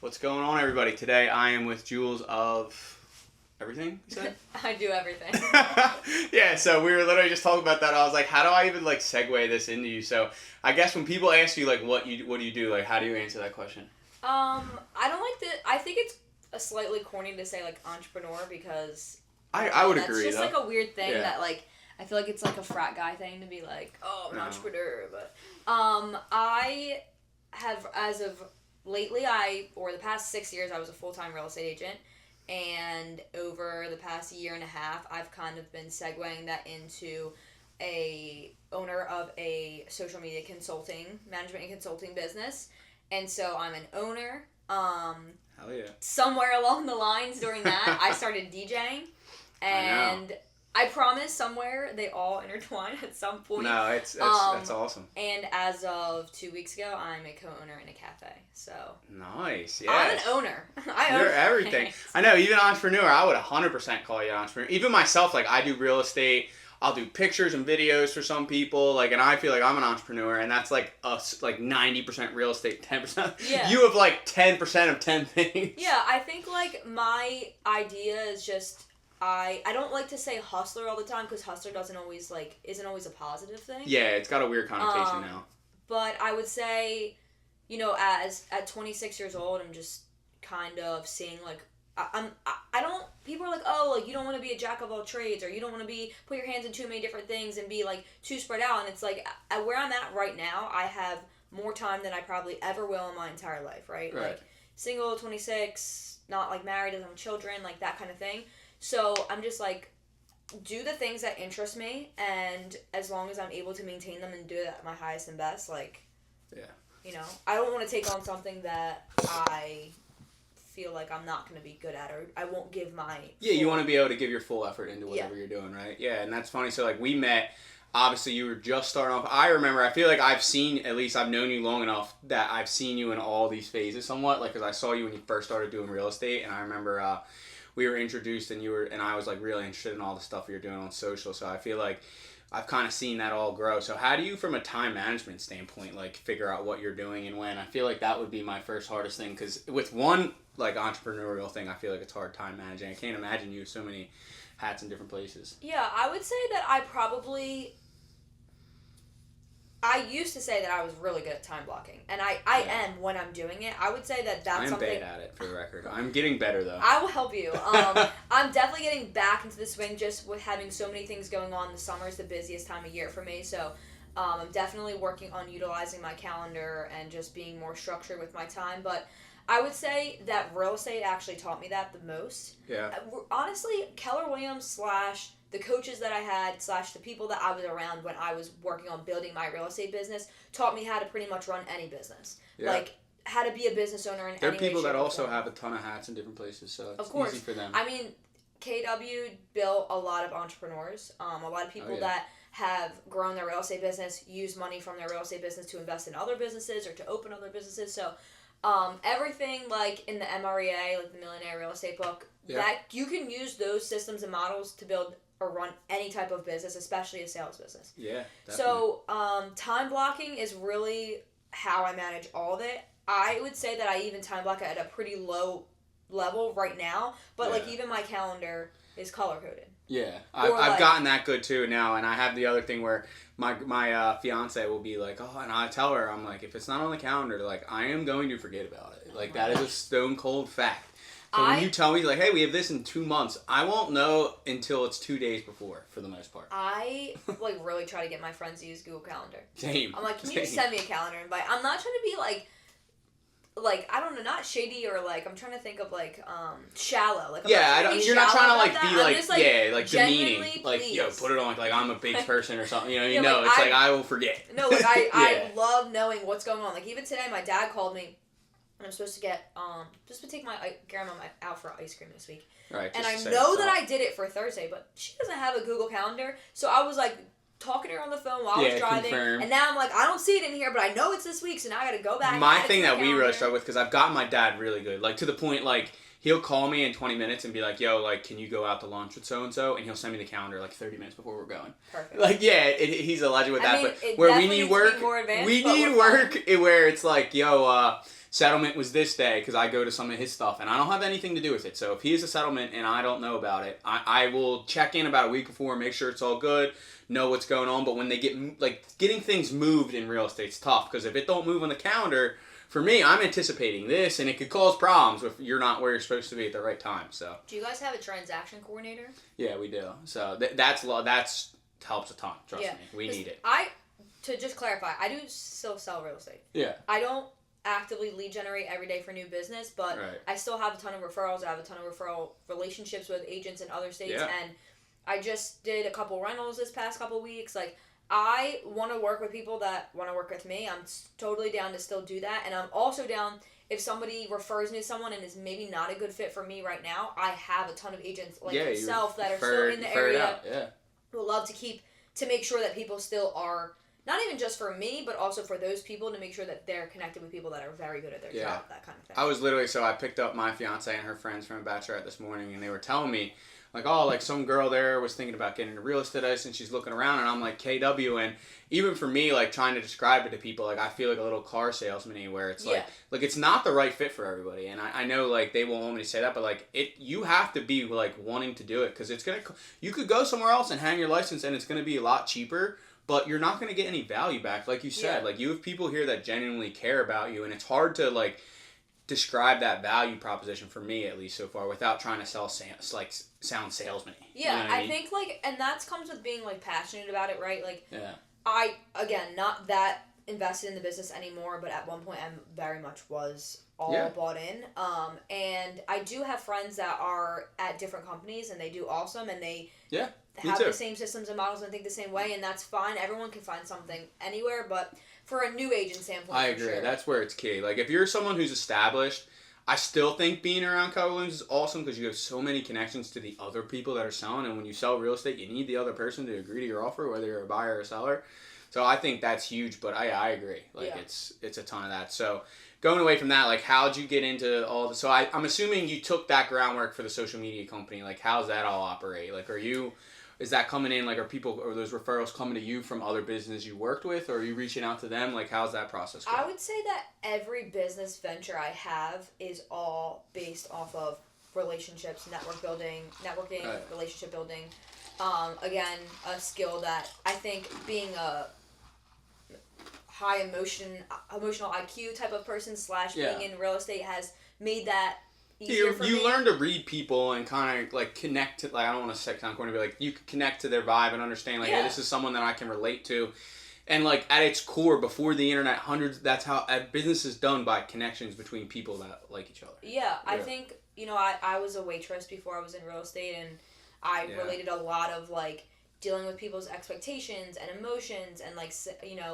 What's going on, everybody? Today I am with Jules of everything, you said? I do everything. Yeah, so we were literally just talking about that. I was like, how do I even segue this into you? So I guess when people ask you what do you do, how do you answer that question? I don't like I think it's a slightly corny to say entrepreneur because I would agree. That's just though. a weird thing that I feel like it's a frat guy thing to be I'm an entrepreneur, but I have, as of lately, or the past 6 years, I was a full-time real estate agent, and over the past year and a half, I've kind of been segueing that into a owner of a social media management and consulting business, and so I'm an owner. Hell yeah. Somewhere along the lines during that, I started DJing, and I promise somewhere they all intertwine at some point. No, that's awesome. And as of 2 weeks ago, I'm a co-owner in a cafe. So nice. Yeah. I'm an owner. You're everything. I know. Even entrepreneur, I would 100% call you an entrepreneur. Even myself, I do real estate. I'll do pictures and videos for some people, and I feel like I'm an entrepreneur, and that's us, 90% real estate, 10%. Yeah. You have 10% of 10 things. Yeah, I think my idea is just I don't like to say hustler all the time because hustler isn't always a positive thing. Yeah, it's got a weird connotation now. But I would say, at 26 years old, I'm just kind of seeing people are you don't want to be a jack of all trades, or you don't want to put your hands in too many different things and be too spread out. And it's at where I'm at right now, I have more time than I probably ever will in my entire life, right? Single, 26, not married, doesn't have children, that kind of thing. So I'm just do the things that interest me, and as long as I'm able to maintain them and do it at my highest and best, yeah. I don't want to take on something that I feel like I'm not going to be good at, or I won't give my you want to be able to give your full effort into whatever you're doing, right? Yeah, and that's funny. So we met, obviously you were just starting off. I remember, I feel like I've known you long enough that I've seen you in all these phases somewhat, because I saw you when you first started doing real estate, and I remember we were introduced, and I was really interested in all the stuff you're doing on social. So I feel like I've kind of seen that all grow. So how do you, from a time management standpoint, figure out what you're doing and when? I feel like that would be my first hardest thing, because with one entrepreneurial thing, I feel like it's hard time managing. I can't imagine you have so many hats in different places. Yeah, I would say that I used to say that I was really good at time blocking, and I am when I'm doing it. I would say that's I'm something... bad at it, for the record. I'm getting better, though. I will help you. I'm definitely getting back into the swing just with having so many things going on. The summer is the busiest time of year for me, so I'm definitely working on utilizing my calendar and just being more structured with my time, but I would say that real estate actually taught me that the most. Yeah. Honestly, Keller Williams / the coaches that I had / the people that I was around when I was working on building my real estate business taught me how to pretty much run any business. Yeah. How to be a business owner in any way. There are people that also have a ton of hats in different places, so it's easy for them. I mean, KW built a lot of entrepreneurs, a lot of people that have grown their real estate business, use money from their real estate business to invest in other businesses or to open other businesses. So everything in the MREA, the Millionaire Real Estate book, that you can use those systems and models to build or run any type of business, especially a sales business. Yeah, definitely. So time blocking is really how I manage all of it. I would say that I even time block at a pretty low level right now, but even my calendar is color coded. Yeah, I've gotten that good too now, and I have the other thing where my fiance will be and I tell her, I'm if it's not on the calendar, I am going to forget about it. That is a stone cold fact. So when you tell me hey, we have this in 2 months, I won't know until it's 2 days before, for the most part. I really try to get my friends to use Google Calendar. Same. I'm can you just send me a calendar invite? I'm not trying to be I don't know, not shady or I'm trying to think of shallow. You're not trying to be just, demeaning. Yo, put it on I'm a big person or something. You know what I mean? No, it's I will forget. No, I love knowing what's going on. Even today, my dad called me. And I'm supposed to get, just to take my grandma out for ice cream this week. Right. And I know that I did it for Thursday, but she doesn't have a Google Calendar. So I was talking to her on the phone while I was driving. Confirm. And now I'm I don't see it in here, but I know it's this week, so now I gotta go back. My thing that we really struggle with, because I've gotten my dad really good. To the point, he'll call me in 20 minutes and be like, yo, like, can you go out to lunch with so-and-so? And he'll send me the calendar like 30 minutes before we're going. Perfect. Like, yeah, he's a legend with that. mean, but where we need work, where it's like, yo, settlement was this day because I go to some of his stuff and I don't have anything to do with it. So if he has a settlement and I don't know about it, I will check in about a week before, make sure it's all good, know what's going on. But when they get, like, getting things moved in real estate's tough because if it don't move on the calendar, for me, I'm anticipating this, and it could cause problems if you're not where you're supposed to be at the right time. So. Do you guys have a transaction coordinator? Yeah, we do. So that's helps a ton. Trust me, we need it. To just clarify, I do still sell real estate. Yeah. I don't actively lead generate every day for new business, but I still have a ton of referrals. I have a ton of referral relationships with agents in other states, and I just did a couple rentals this past couple weeks. Like, I want to work with people that want to work with me. I'm totally down to still do that. And I'm also down if somebody refers me to someone and is maybe not a good fit for me right now. I have a ton of agents like yourself that are still in the area. Would love to make sure that people still are, not even just for me, but also for those people to make sure that they're connected with people that are very good at their job, that kind of thing. I was literally, I picked up my fiance and her friends from a bachelorette this morning, and they were telling me, like, oh, like some girl there was thinking about getting a real estate license. She's looking around, and I'm like, KW. And even for me, like, trying to describe it to people, like, I feel like a little car salesman where it's like it's not the right fit for everybody. And I know, like, they won't want me to say that, but, like, you have to be, like, wanting to do it because it's going to, you could go somewhere else and hang your license, and it's going to be a lot cheaper, but you're not going to get any value back. Like you said, like, you have people here that genuinely care about you, and it's hard to, like, describe that value proposition for me, at least so far, without trying to sound salesman-y. Yeah, you know I mean? Think, like, and that comes with being, like, passionate about it, right? Like, I, again, not that invested in the business anymore, but at one point I very much was all bought in. And I do have friends that are at different companies, and they do awesome, and they have the same systems and models and think the same way, and that's fine. Everyone can find something anywhere, but for a new agent standpoint, I agree. Sure. That's where it's key. Like, if you're someone who's established, I still think being around Keller Williams is awesome because you have so many connections to the other people that are selling, and when you sell real estate, you need the other person to agree to your offer, whether you're a buyer or a seller. So I think that's huge, but I agree. Like, it's a ton of that. So going away from that, like, how'd you get into all the... So I'm assuming you took that groundwork for the social media company. Like, how's that all operate? Like, is that coming in, like, are those referrals coming to you from other businesses you worked with, or are you reaching out to them? Like, how's that process going? I would say that every business venture I have is all based off of relationships, networking, relationship building. Again, a skill that I think being a high emotional IQ type of person / being in real estate has made that easier for me. You learn to read people and kind of, like, connect to, like, I don't want to sound corny, but, like, you can connect to their vibe and understand, like, hey, this is someone that I can relate to. And, like, at its core, before the internet, that's how business is done, by connections between people that like each other. Yeah, I think, I was a waitress before I was in real estate, and I related a lot of, like, dealing with people's expectations and emotions and, like,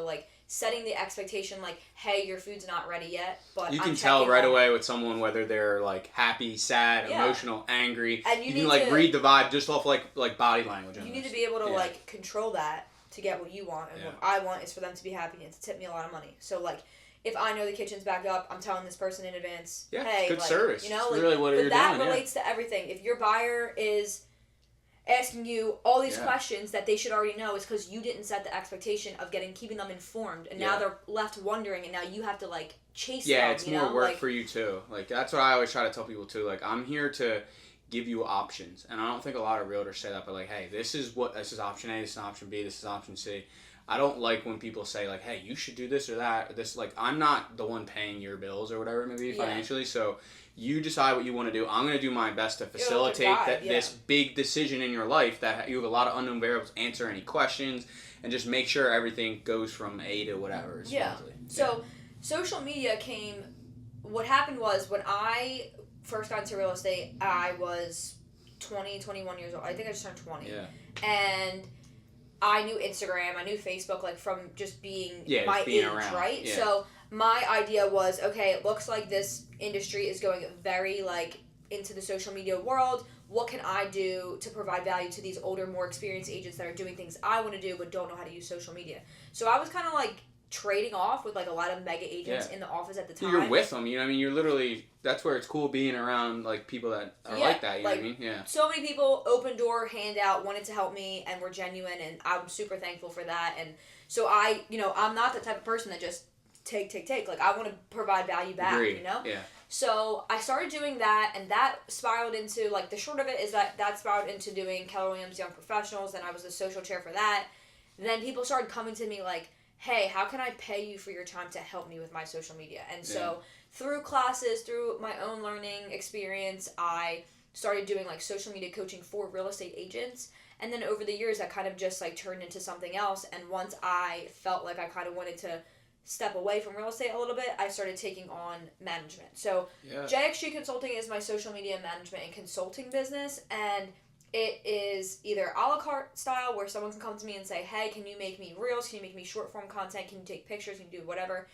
like, setting the expectation, like, hey, your food's not ready yet, but you can tell right away with someone whether they're, like, happy, sad, emotional, angry. And you can, like, read the vibe just off, like body language. You need to be able to, like, control that to get what you want, and what I want is for them to be happy and to tip me a lot of money. So, like, if I know the kitchen's back up, I'm telling this person in advance, hey, good like, service. It's like, really what you're doing. But that relates to everything. If your buyer is asking you all these questions that they should already know, is because you didn't set the expectation of keeping them informed, and now they're left wondering, and now you have to, like, chase them. Yeah, it's more work for you too. Like, that's what I always try to tell people too. Like, I'm here to give you options, and I don't think a lot of realtors say that, but, like, hey, this is option A, this is option B, this is option C. I don't like when people say, like, hey, you should do this or that, or this. Like, I'm not the one paying your bills or whatever it may be financially, so you decide what you want to do. I'm going to do my best to facilitate this big decision in your life that you have a lot of unknown variables, answer any questions, and just make sure everything goes from A to whatever. So social media what happened was, when I first got into real estate, I was 21 years old. I think I just turned 20. Yeah. And I knew Instagram, I knew Facebook, like, from just being my age, around. Right? Yeah. So my idea was, okay, it looks like this industry is going very, like, into the social media world. What can I do to provide value to these older, more experienced agents that are doing things I want to do but don't know how to use social media? So I was kind of, like, trading off with like a lot of mega agents in the office at the time. You're with them, you know what I mean? You're literally, that's where it's cool being around like people that are like that, you know what I mean? Yeah. So many people, open door, hand out, wanted to help me and were genuine, and I'm super thankful for that. And so I'm not the type of person that just take. Like, I want to provide value back, Agreed. you know? Yeah. So I started doing that, and that spiraled into, like, the short of it is that spiraled into doing Keller Williams Young Professionals, and I was the social chair for that. Then people started coming to me like, hey, how can I pay you for your time to help me with my social media? And so through classes, through my own learning experience, I started doing like social media coaching for real estate agents. And then over the years, that kind of just like turned into something else. And once I felt like I kind of wanted to step away from real estate a little bit, I started taking on management. So JXG Consulting is my social media management and consulting business. And it is either a la carte style where someone can come to me and say, hey, can you make me reels? Can you make me short form content? Can you take pictures? Can you do whatever?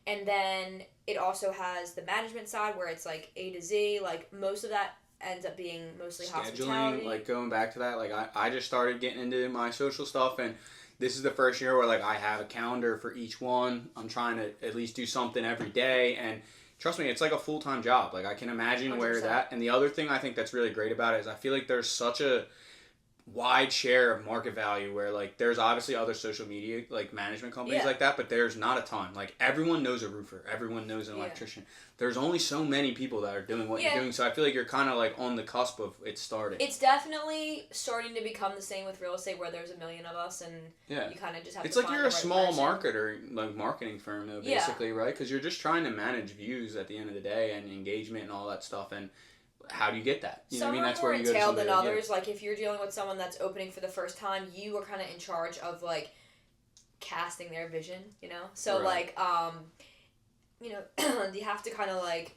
And then it also has the management side where it's like A to Z. Like, most of that ends up being mostly hospitality. Like, going back to that, like, I just started getting into my social stuff, and this is the first year where, like, I have a calendar for each one. I'm trying to at least do something every day, and trust me, it's like a full-time job. Like, I can imagine 100%. where that... And the other thing I think that's really great about it is I feel like there's such a wide share of market value where, like, there's obviously other social media, like, management companies like that, but there's not a ton. Like, everyone knows a roofer. Everyone knows an electrician. There's only so many people that are doing what you're doing, so I feel like you're kind of, like, on the cusp of it starting. It's definitely starting to become the same with real estate where there's a million of us, and you kind of just have to find the right person. It's like you're a small marketer, like, marketing firm, though, basically, right? Because you're just trying to manage views at the end of the day and engagement and all that stuff, and how do you get that? You know what I mean? That's where you go to some are more entailed than others. Like, if you're dealing with someone that's opening for the first time, you are kind of in charge of, like, casting their vision, you know? So, like, you have to kind of, like,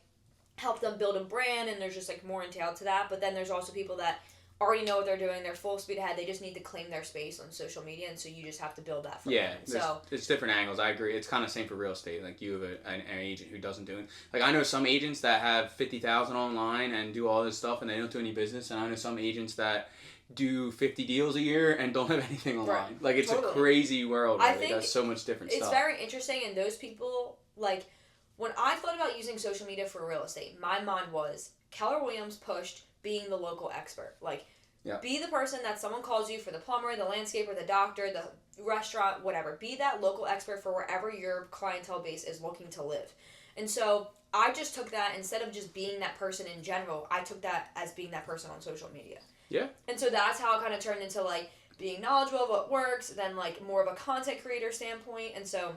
help them build a brand, and there's just, like, more entailed to that. But then there's also people that already know what they're doing. They're full speed ahead. They just need to claim their space on social media, and so you just have to build that for them. Yeah, it's different angles. I agree. It's kind of the same for real estate. Like, you have an agent who doesn't do it. Like, I know some agents that have 50,000 online and do all this stuff, and they don't do any business. And I know some agents that do 50 deals a year and don't have anything online. Right. Like, it's a crazy world. Right? I think it does so much different stuff. It's very interesting, and those people, like, when I thought about using social media for real estate, my mind was Keller Williams pushed being the local expert. Like, be the person that someone calls you for the plumber, the landscaper, the doctor, the restaurant, whatever. Be that local expert for wherever your clientele base is looking to live. And so I just took that, instead of just being that person in general, I took that as being that person on social media. Yeah. And so that's how it kind of turned into, like, being knowledgeable of what works, then, like, more of a content creator standpoint. And so,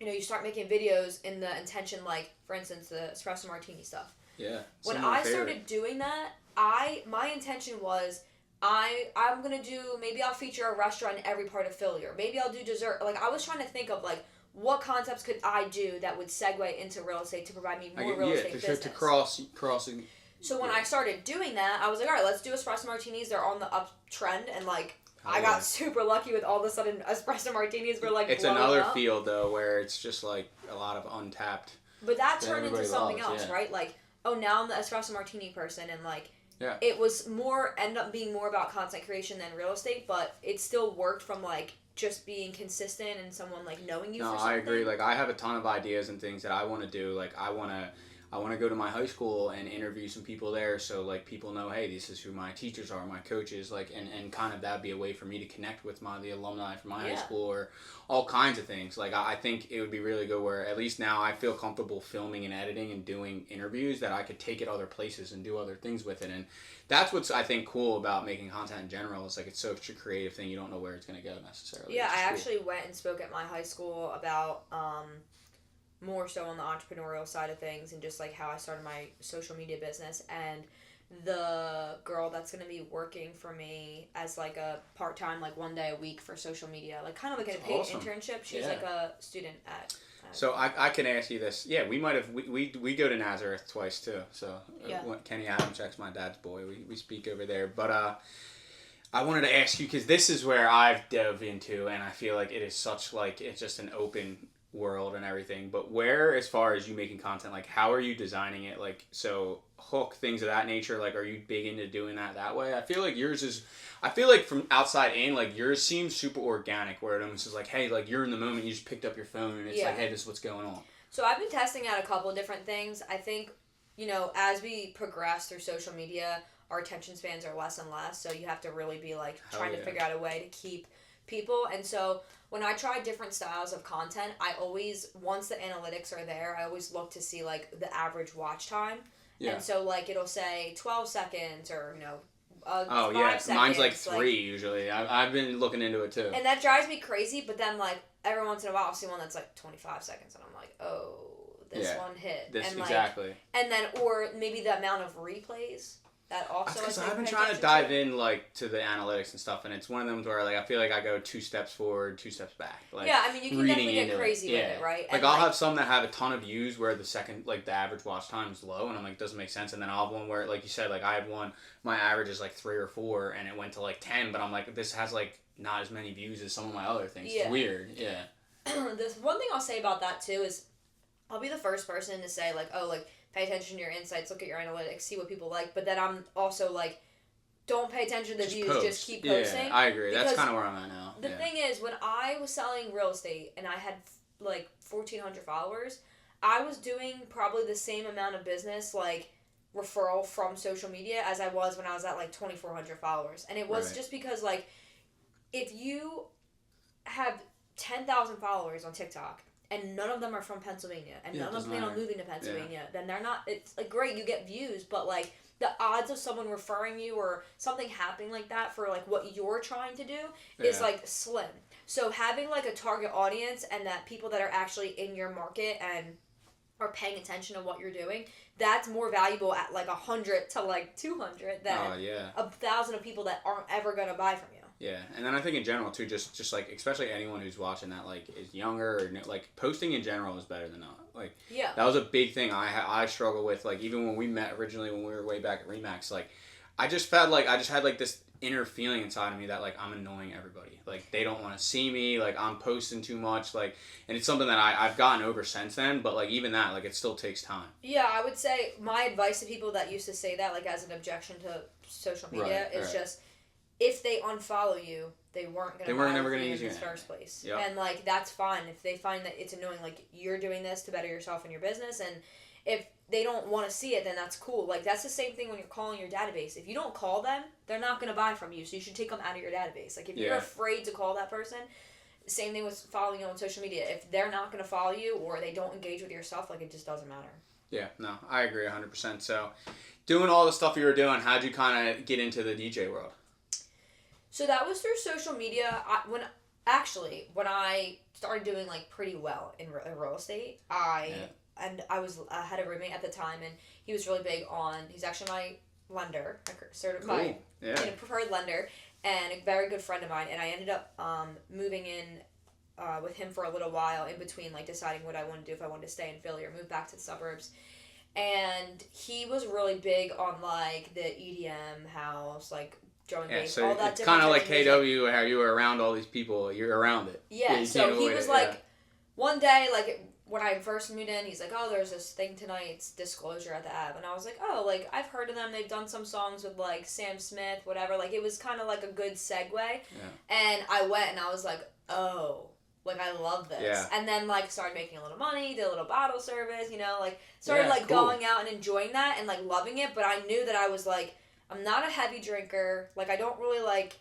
you start making videos in the intention, like, for instance, the Espresso Martini stuff. Yeah. When I started doing that, my intention was, I'm going to do, maybe I'll feature a restaurant in every part of Philly, or maybe I'll do dessert. Like, I was trying to think of, like, what concepts could I do that would segue into real estate to provide me more real estate business. To crossing. So when I started doing that, I was like, all right, let's do Espresso Martinis. They're on the uptrend, and, like, I got super lucky with all of a sudden Espresso Martinis were, like, it's another field, though, where it's just, like, a lot of untapped. But that turned into something else, right? Like, oh, now I'm the Espresso Martini person, and, like, yeah. It was ended up being more about content creation than real estate, but it still worked from, like, just being consistent and someone, like, knowing you for something. No, I agree. Like, I have a ton of ideas and things that I want to do. Like, I want to go to my high school and interview some people there, so, like, people know, hey, this is who my teachers are, my coaches, like, and kind of that'd be a way for me to connect with the alumni from my high school, or all kinds of things. Like, I think it would be really good where, at least now, I feel comfortable filming and editing and doing interviews that I could take it other places and do other things with it. And that's what's, I think, cool about making content in general. It's like, it's such a creative thing. You don't know where it's going to go necessarily. Yeah, I actually went and spoke at my high school about more so on the entrepreneurial side of things, and just, like, how I started my social media business. And the girl that's going to be working for me as, like, a part-time, like, 1 day a week for social media, like, kind of like a paid internship. She's like a student at so I can ask you this. Yeah, we might have, we go to Nazareth twice too. So Kenny Adamczak's my dad's boy. We speak over there. But I wanted to ask you, because this is where I've dove into, and I feel like it is such, like, it's just an open world and everything, but where, as far as you making content, like how are you designing it? Like, so hook, things of that nature, like are you big into doing that way? I feel like yours is, I feel like from outside in, like yours seems super organic, where it almost is like, hey, like you're in the moment, you just picked up your phone and it's like, hey, this is what's going on. So I've been testing out a couple of different things. I think, as we progress through social media, our attention spans are less and less, so you have to really be like trying to figure out a way to keep people. And so when I try different styles of content, I always, once the analytics are there, I always look to see like the average watch time. Yeah. And so like it'll say 12 seconds or 5 seconds. Mine's like 3 usually. I've been looking into it too. And that drives me crazy, but then like every once in a while I'll see one that's like 25 seconds and I'm like, oh, this one hit. Exactly. And then, or maybe the amount of replays. That also, because I've been trying to dive in like to the analytics and stuff, and it's one of them where like I feel like I go 2 steps forward, 2 steps back. Like, yeah, I mean you can definitely get crazy with it, right? Like I'll have some that have a ton of views where the average watch time is low, and I'm like, it doesn't make sense. And then I'll have one where, like you said, like I have one, my average is like 3 or 4, and it went to like 10, but I'm like, this has like not as many views as some of my other things. Yeah. It's weird. Yeah. This one thing I'll say about that too is, I'll be the first person to say like, oh, like, pay attention to your insights, look at your analytics, see what people like. But then I'm also like, don't pay attention to the views, just keep posting. Yeah, I agree. That's kind of where I'm at now. The thing is, when I was selling real estate and I had like 1,400 followers, I was doing probably the same amount of business, like referral from social media, as I was when I was at like 2,400 followers. And it was just because like, if you have 10,000 followers on TikTok, and none of them are from Pennsylvania, and none of them plan on moving to Pennsylvania, then they're not, it's like great, you get views, but like the odds of someone referring you or something happening like that for like what you're trying to do is like slim. So having like a target audience and that people that are actually in your market and are paying attention to what you're doing, that's more valuable at like 100 to like 200 than 1,000 of people that aren't ever going to buy from you. Yeah, and then I think in general too, just like especially anyone who's watching that like is younger or like posting in general is better than not. Like that was a big thing I struggle with. Like even when we met originally when we were way back at Remax, like I just felt like I just had like this inner feeling inside of me that like I'm annoying everybody. Like they don't want to see me. Like I'm posting too much. Like, and it's something that I've gotten over since then. But like even that, like it still takes time. Yeah, I would say my advice to people that used to say that like as an objection to social media is just, if they unfollow you, they weren't never gonna use you in the first place. Yep. And like that's fine if they find that it's annoying. Like you're doing this to better yourself and your business, and if they don't want to see it, then that's cool. Like that's the same thing when you're calling your database. If you don't call them, they're not gonna buy from you. So you should take them out of your database. Like if you're afraid to call that person, same thing with following you on social media. If they're not gonna follow you or they don't engage with your stuff, like it just doesn't matter. Yeah, no, I agree 100%. So, doing all the stuff you were doing, how'd you kind of get into the DJ world? So that was through social media. When I started doing like pretty well in real estate, I had a roommate at the time, and he was really big on. He's actually my lender, certified preferred lender, and a very good friend of mine. And I ended up moving in with him for a little while in between, like deciding what I wanted to do, if I wanted to stay in Philly or move back to the suburbs. And he was really big on like the EDM house, like drum and bass, all that. It's kind of like KW, how you were around all these people, you're around it. Yeah, so he was like, one day, like when I first moved in, he's like, oh, there's this thing tonight, it's Disclosure at the Ave. And I was like, oh, like I've heard of them, they've done some songs with like Sam Smith, whatever. Like it was kind of like a good segue. Yeah. And I went and I was like, oh, like I love this. Yeah. And then like started making a little money, did a little bottle service, like started like going out and enjoying that and like loving it. But I knew that I was like, I'm not a heavy drinker. Like, I don't really, like,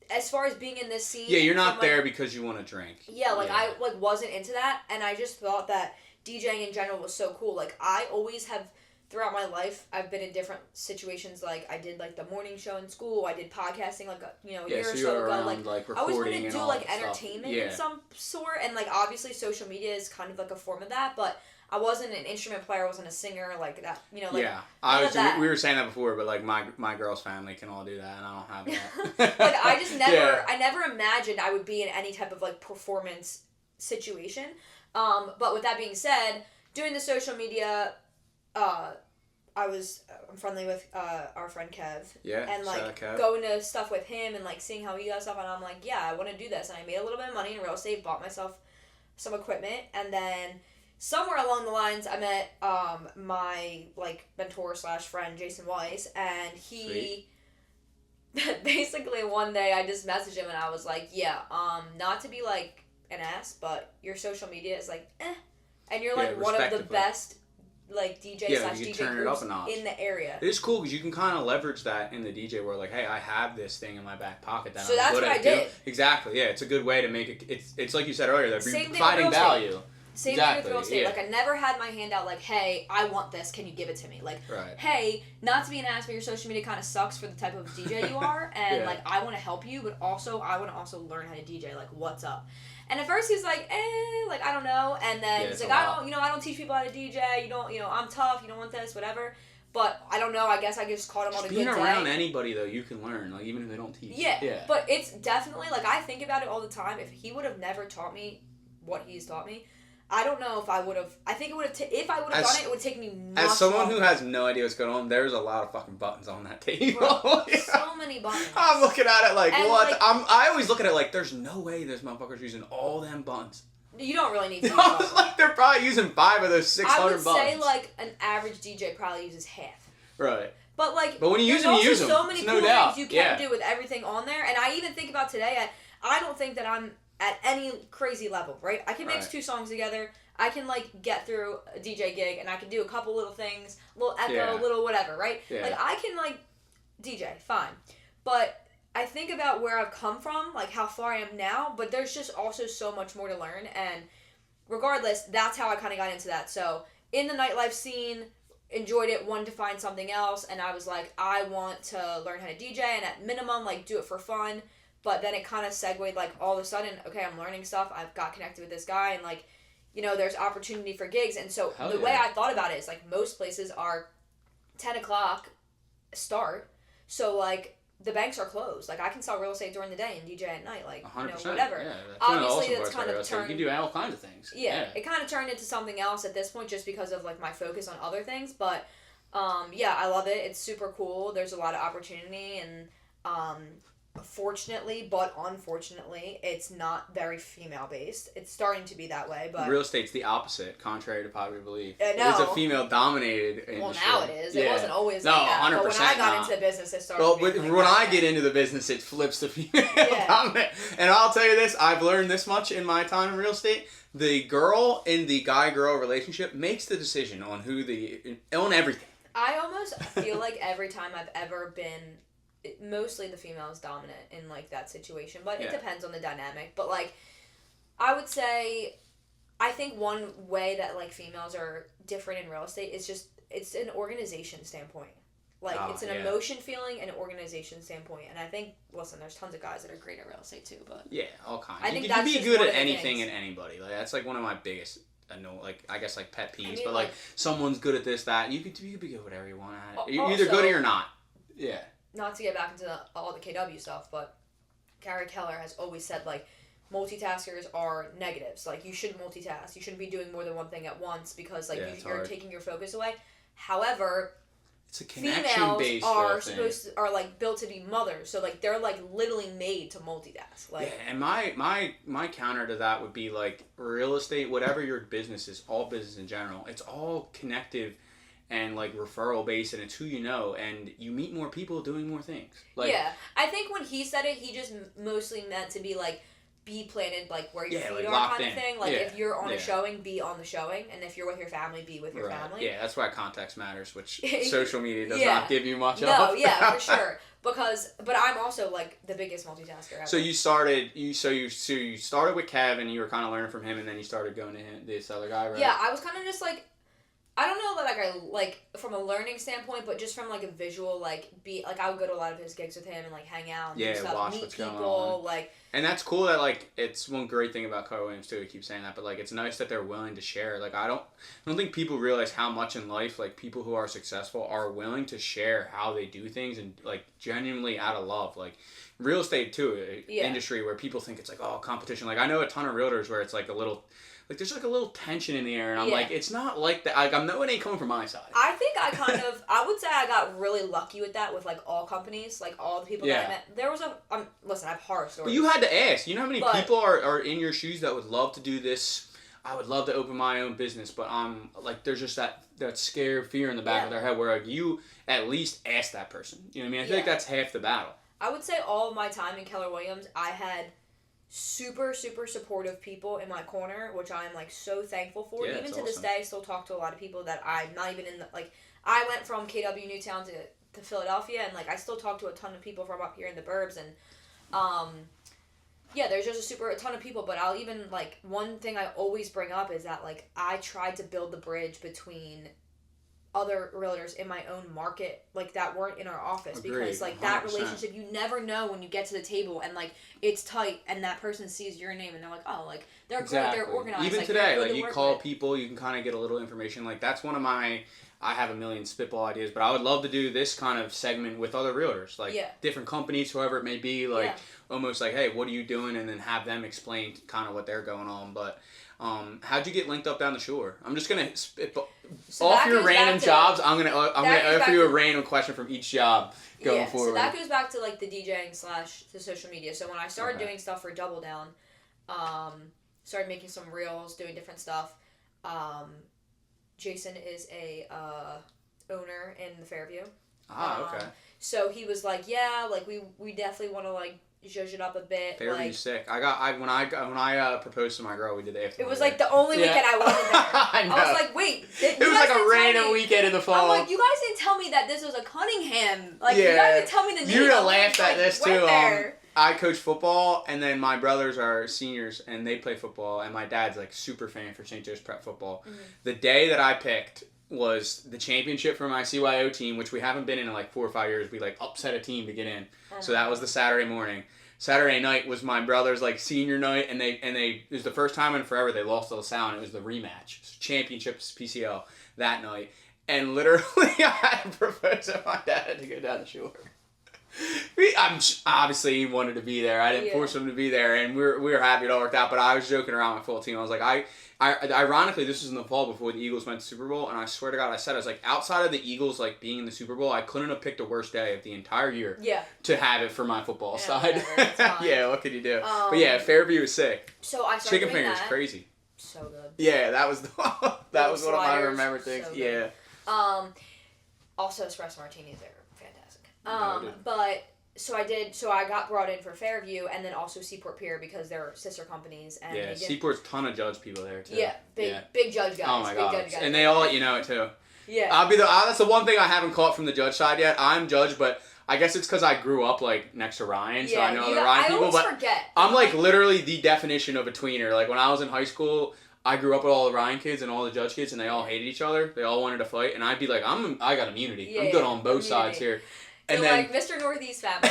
as far as being in this scene. Yeah, you're not there because you want to drink. Yeah, like, I, like, wasn't into that. And I just thought that DJing in general was so cool. Like, I always have, throughout my life, I've been in different situations. Like, I did, like, the morning show in school. I did podcasting, like, a year or so ago. Like I always wanted to do, like, entertainment in some sort. And, like, obviously, social media is kind of, like, a form of that. But I wasn't an instrument player. I wasn't a singer like that. Like, yeah, we were saying that before, but like my girl's family can all do that, and I don't have that. Like I just never, I never imagined I would be in any type of like performance situation. But with that being said, doing the social media, I'm friendly with our friend Kev. Yeah. And like going to stuff with him and like seeing how he does stuff, and I'm like, yeah, I want to do this, and I made a little bit of money in real estate, bought myself some equipment, and then somewhere along the lines, I met my like mentor / friend Jason Weiss, and he basically one day I just messaged him and I was like, yeah, not to be like an ass, but your social media is like and you're like one of the best like DJ / DJ groups in the area. It is cool because you can kind of leverage that in the DJ world. Like, hey, I have this thing in my back pocket that so I'm that's good what at. I did. Exactly. Yeah, it's a good way to make it. It's like you said earlier. They're Same providing value. Same thing with real estate. Like, I never had my hand out like, hey, I want this. Can you give it to me? Like, hey, not to be an ass, but your social media kind of sucks for the type of DJ you are, and like, I want to help you, but also I want to also learn how to DJ. Like, what's up? And at first he's like, like, I don't know. And then he's like, I don't teach people how to DJ. You don't, I'm tough. You don't want this, whatever. But I don't know. I guess I just caught him on a good day. Being around anybody, though, you can learn. Like, even if they don't teach. Yeah. But it's definitely, like, I think about it all the time. If he would have never taught me what he's taught me, I don't know if I would have. I think it would have. If I would have done it, it would take me much As someone longer. who has no idea what's going on, there's a lot of fucking buttons on that table. Bro, so many buttons. I'm looking at it like, and what? Like, I always look at it like, there's no way this motherfucker's using all them buttons. You don't really need to. I was like, they're probably using 5 of those 600 buttons. I would say like an average DJ probably uses half. Right. But like, when you use them, you use them. There's so many no cool doubt. things you can do with everything on there, and I even think about today. I don't think that I'm at any crazy level, right? I can mix 2 songs together. I can like get through a DJ gig, and I can do a couple little things, little echo, little whatever, right? Yeah. Like I can like DJ, fine, but I think about where I've come from, like how far I am now, but there's just also so much more to learn, and regardless, that's how I kind of got into that. So in the nightlife scene, enjoyed it, wanted to find something else, and I was like, I want to learn how to DJ, and at minimum, like do it for fun. But then it kind of segued, like all of a sudden, okay, I'm learning stuff. I've got connected with this guy, and like, there's opportunity for gigs. And so the way I thought about it is like most places are 10 o'clock start. So like the banks are closed. Like I can sell real estate during the day and DJ at night. Like 100%, whatever. Yeah, obviously that's kind of turned. You can do all kinds of things. Yeah, it kind of turned into something else at this point just because of like my focus on other things. But I love it. It's super cool. There's a lot of opportunity, and fortunately, but unfortunately, it's not very female-based. It's starting to be that way, but real estate's the opposite, contrary to popular belief. No. It's a female-dominated industry. Well, now it is. It wasn't always no, like that. 100% but when I got into the business, it started being like I get into the business, it flips to female dominant. And I'll tell you this, I've learned this much in my time in real estate. The girl in the guy-girl relationship makes the decision on on everything. I almost feel like every time I've ever been... mostly the female is dominant in like that situation, but it depends on the dynamic. But like I would say, I think one way that like females are different in real estate is just it's an organization standpoint. Like it's an emotion feeling and an organization standpoint. And I think there's tons of guys that are great at real estate too, but all kinds. I think you that's can be just good one at of the anything things. and anybody. Like that's like one of my biggest I guess like pet peeves. I mean, but like someone's good at this, that you could be good at whatever you want at it. You're Also, either good or you're not. Yeah. Not to get back into all the KW stuff, but Gary Keller has always said, like, multitaskers are negatives. Like, you shouldn't multitask. You shouldn't be doing more than one thing at once because, like, you're taking your focus away. However, it's a females are like, built to be mothers. So, like, they're, like, literally made to multitask. Like, and my counter to that would be, like, real estate, whatever your business is, all business in general, it's all connective and like referral based, and it's who you know, and you meet more people doing more things. Like, I think when he said it, he just mostly meant to be like be planted like where your feet like are kind of thing. Like if you're on a showing, be on the showing, and if you're with your family, be with your family. Yeah, that's why context matters, which social media does not give you much of. No, for sure. But I'm also like the biggest multitasker ever. So you started with Kev, and you were kind of learning from him, and then you started going to this other guy, right? Yeah, I was kind of just like. I don't know that I from a learning standpoint, but just from like a visual I would go to a lot of his gigs with him and like hang out and do stuff, watch meet what's people, going on. like. And that's cool that like it's one great thing about Carl Williams too. I keep saying that, but like it's nice that they're willing to share. Like I don't think people realize how much in life like people who are successful are willing to share how they do things and like genuinely out of love. Like real estate too, industry where people think it's like competition. Like I know a ton of realtors where it's like a little. Like, there's, like, a little tension in the air, and I'm like, it's not like that. Like, I'm no one ain't coming from my side. I think I would say I got really lucky with that with, like, all companies, like, all the people that I met. There was listen, I have horror stories. But you had to ask. You know how many people are in your shoes that would love to do this I would love to open my own business, but I'm like, there's just that scare, fear in the back of their head where like you at least ask that person. You know what I mean? I feel like that's half the battle. I would say all of my time in Keller Williams, I had super, super supportive people in my corner, which I'm like so thankful for. Yeah, even to this day, I still talk to a lot of people that I'm not even in the, like, I went from KW Newtown to Philadelphia, and like I still talk to a ton of people from up here in the burbs, and yeah, there's just a ton of people, but I'll even, like, one thing I always bring up is that, like, I tried to build the bridge between other realtors in my own market, like, that weren't in our office. Agreed, because, like, 100%. that relationship, you never know when you get to the table and, like, it's tight and that person sees your name and they're like, oh, like, they're good, they're organized. Even like, today, like, you call with. people, you can kind of get a little information. Like, that's one of my... I have a million spitball ideas, but I would love to do this kind of segment with other realtors, like different companies, whoever it may be, like almost like, hey, what are you doing? And then have them explain kind of what they're going on. But how'd you get linked up down the shore? I'm just gonna off your random jobs. I'm gonna offer you a random question from each job going forward. So that goes back to like the DJing / the social media. So when I started doing stuff for Double Down, started making some reels, doing different stuff. Jason is a owner in the Fairview. Okay. So he was like, yeah, like we definitely want to like zhuzh it up a bit. Fairview's like, sick. When I proposed to my girl, we did the after. It was like the only weekend I wasn't there. I know. I was like, wait, it was like a random weekend in the fall. I'm like, you guys didn't tell me that this was a Cunningham. Like, you guys didn't tell me the name. You would have laughed at this too. There. I coach football, and then my brothers are seniors, and they play football, and my dad's like super fan for St. Joe's Prep football. Mm-hmm. The day that I picked was the championship for my CYO team, which we haven't been in like 4 or 5 years. We like upset a team to get in. So that was the Saturday morning. Saturday night was my brother's like senior night, and they it was the first time in forever they lost to LaSalle, and it was the rematch. So championships PCL that night. And literally I had to propose to my dad to go down the shore. Obviously he wanted to be there. I didn't force him to be there, and we were happy it all worked out. But I was joking around with my full team. I was like, I ironically, this was in the fall before the Eagles went to Super Bowl, and I swear to God, I was like, outside of the Eagles like being in the Super Bowl, I couldn't have picked a worse day of the entire year. To have it for my football side. Yeah, what could you do? But yeah, Fairview was sick. So I started Chicken doing fingers, that. Crazy. So good. Yeah, that was that was one of my remembered things. So yeah. Also, Espresso Martinis are fantastic. But so I got brought in for Fairview and then also Seaport Pier because they're sister companies. And Seaport's ton of judge people there too. Yeah, big judge guys. Oh my God. And they all let you know it too. Yeah. That's the one thing I haven't caught from the judge side yet. I'm judge, but I guess it's because I grew up like next to Ryan, so I know the Ryan people. I always forget. I'm like literally the definition of a tweener. Like when I was in high school, I grew up with all the Ryan kids and all the judge kids, and they all hated each other. They all wanted to fight, and I'd be like, I got immunity. I'm good on both sides here. And then, like Mr. Northeast family.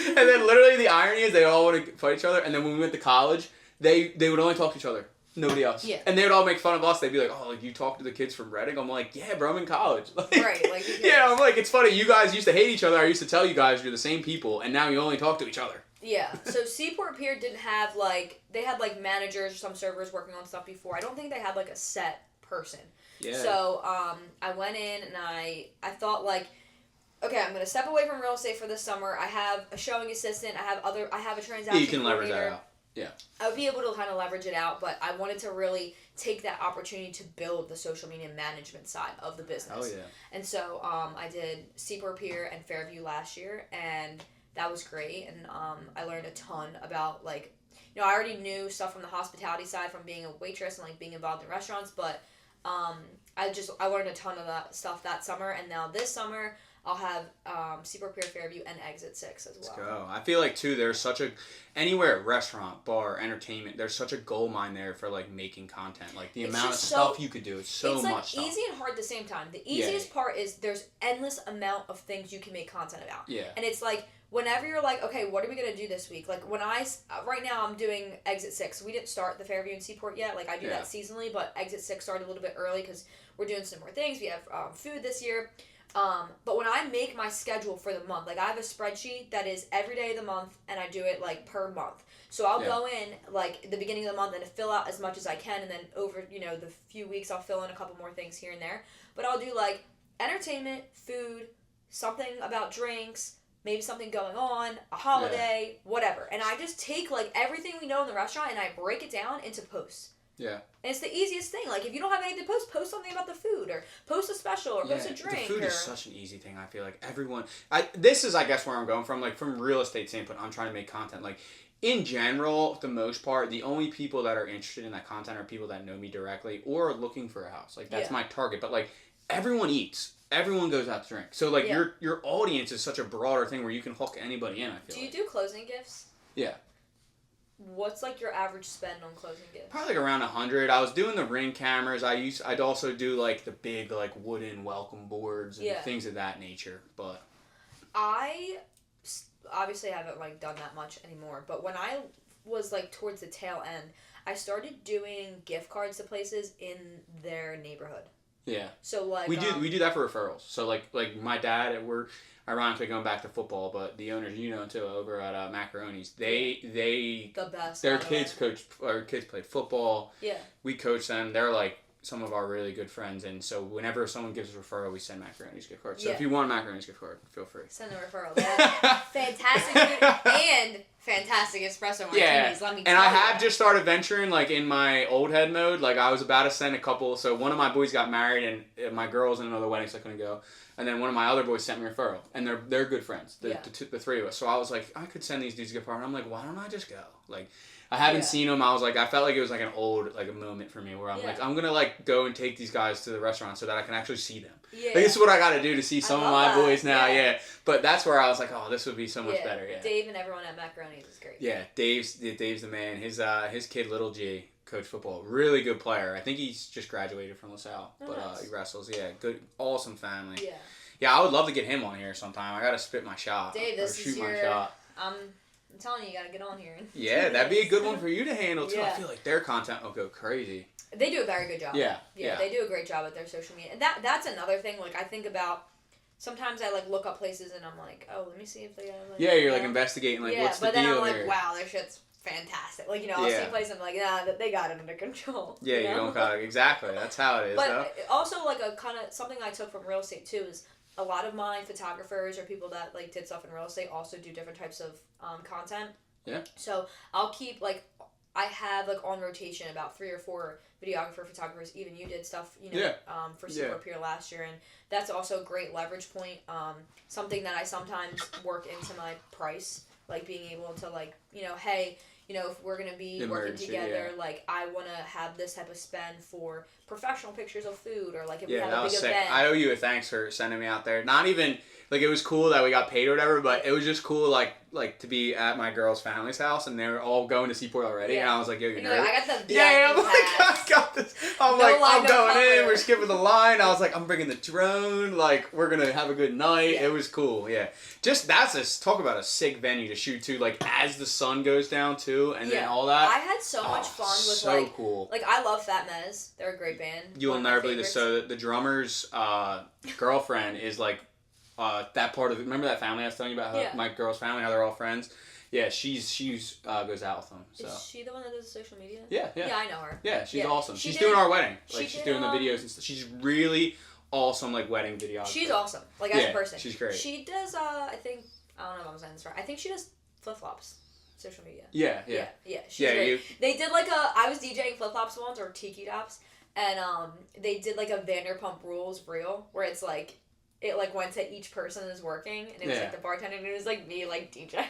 And then literally the irony is they all want to fight each other, and then when we went to college, they would only talk to each other. Nobody else. Yeah. And they would all make fun of us. They'd be like, oh, like you talk to the kids from Reading? I'm like, yeah, bro, I'm in college. Like, right. Like, yeah, I'm like, it's funny. You guys used to hate each other. I used to tell you guys you're the same people, and now you only talk to each other. Yeah. So Seaport Pier didn't have like, they had like managers or some servers working on stuff before. I don't think they had like a set person. Yeah. So I went in and I thought like, okay, I'm gonna step away from real estate for this summer. I have a showing assistant. I have a transaction. You can leverage that out. Yeah. I would be able to kind of leverage it out, but I wanted to really take that opportunity to build the social media management side of the business. Oh, yeah. And so I did Seaport Pier and Fairview last year, and that was great. And I learned a ton about, like, you know, I already knew stuff from the hospitality side from being a waitress and, like, being involved in restaurants, but I learned a ton of that stuff that summer, and now this summer I'll have Seaport Pier, Fairview, and Exit 6 as well. Let's go. I feel like, too, there's such a... Anywhere, restaurant, bar, entertainment, there's such a gold mine there for, like, making content. Like, the amount of stuff you could do. It's so much stuff. It's, like, easy and hard at the same time. The easiest part is there's endless amount of things you can make content about. Yeah. And it's, like, whenever you're like, okay, what are we going to do this week? Like, when right now I'm doing Exit 6. We didn't start the Fairview and Seaport yet. Like, I do that seasonally, but Exit 6 started a little bit early because we're doing some more things. We have food this year. But when I make my schedule for the month, like I have a spreadsheet that is every day of the month and I do it like per month. So I'll go in like the beginning of the month and fill out as much as I can, and then over, you know, the few weeks I'll fill in a couple more things here and there. But I'll do like entertainment, food, something about drinks, maybe something going on, a holiday, whatever. And I just take like everything we know in the restaurant and I break it down into posts. Yeah. And it's the easiest thing. Like, if you don't have anything to post something about the food, or post a special, or post a drink. The food is such an easy thing. I feel like everyone... this is, I guess, where I'm going from. Like, from real estate standpoint, I'm trying to make content. Like, in general, for the most part, the only people that are interested in that content are people that know me directly or are looking for a house. Like, that's my target. But, like, everyone eats. Everyone goes out to drink. So, like, your audience is such a broader thing where you can hook anybody in, I feel Do you do closing gifts? Yeah. What's, like, your average spend on closing gifts? Probably like around 100. I was doing the Ring cameras. I'd also do, like, the big, like, wooden welcome boards and things of that nature. But I obviously haven't, like, done that much anymore. But when I was, like, towards the tail end, I started doing gift cards to places in their neighborhood. Yeah. So, like... We do that for referrals. So, like my dad, we're... Ironically, going back to football, but the owners, too, over at Macaroni's, they the best. Their kids kids played football. Yeah. We coach them. They're like some of our really good friends, and so whenever someone gives a referral, we send Macaroni's gift card. So if you want a Macaroni's gift card, feel free. Send a referral. Fantastic food and fantastic espresso martinis. Let me tell you. And I have just started venturing like in my old head mode. Like I was about to send a couple. So one of my boys got married, and my girl's in another wedding, so I couldn't go. And then one of my other boys sent me a referral, and they're good friends, the three of us. So I was like, I could send these dudes a gift card. And I'm like, why don't I just go? Like, I haven't seen them. I was like, I felt like it was like an old like a moment for me where I'm like, I'm gonna like go and take these guys to the restaurant so that I can actually see them. Yeah. Like, this is what I got to do to see some of my boys now. Yeah. But that's where I was like, oh, this would be so much better. Yeah. Dave and everyone at Macaroni's is great. Yeah, Dave's the man. His kid Little G. Coach football, really good player. I think he's just graduated from LaSalle, he wrestles. Yeah, good, awesome family. Yeah, I would love to get him on here sometime. I gotta spit my shot. Dave, this is my shot. I'm telling you gotta get on here. Yeah, that'd be a good one for you to handle too. I feel like their content will go crazy. They do a very good job. Yeah, they do a great job with their social media. And that's another thing. Like I think about. Sometimes I like look up places and I'm like, oh, let me see if they have. Like, you're like investigating like what's the deal here. Yeah, but then I'm like, wow, their shit's fantastic. Like, I'll see places and I'm like, nah, they got it under control. Yeah, you don't got it. Exactly. That's how it is. But also, like, a kind of something I took from real estate, too, is a lot of my photographers or people that, like, did stuff in real estate also do different types of content. Yeah. So, I'll keep, like, I have, like, on rotation about 3 or 4 videographer, photographers. Even you did stuff, for Super Pure last year. And that's also a great leverage point. Something that I sometimes work into my price. Like, being able to, like, hey... if we're going to be working together, like, I want to have this type of spend for professional pictures of food, or, like, if we have a big event. I owe you a thanks for sending me out there. Not even, like, it was cool that we got paid or whatever, but it was just cool, like to be at my girl's family's house, and they were all going to Seaport already, and I was like, yo, you're nervous. I got the VIP I'm like, I got this. I'm no like, I'm going in, we're skipping the line. I was like, I'm bringing the drone, like, we're going to have a good night. Yeah. It was cool, Just, talk about a sick venue to shoot to, like, as the sun goes down, too, and then all that. I had so much fun with, so like, cool. Like, I love Fat Mez. They're a great band. You will never believe this. So, the drummer's girlfriend is, like, that part of remember that family I was telling you about, how my girl's family, how they're all friends? Yeah, she's goes out with them. So. Is she the one that does social media? Yeah. Yeah, I know her. Yeah, she's awesome. She's doing our wedding. Like, she's doing the videos and stuff. She's really awesome, like, wedding videographer. She's awesome. Like, as a person. She's great. She does, I think, I don't know if I'm saying this right. I think she does flip-flops. Social media. Yeah. She's great. They did, like, I was DJing flip-flops once, or Tiki Tops, and, they did, like, a Vanderpump Rules reel, where it's, like, it, like, went to each person who's working, and it was, like, the bartender, and it was, like, me, like, DJ.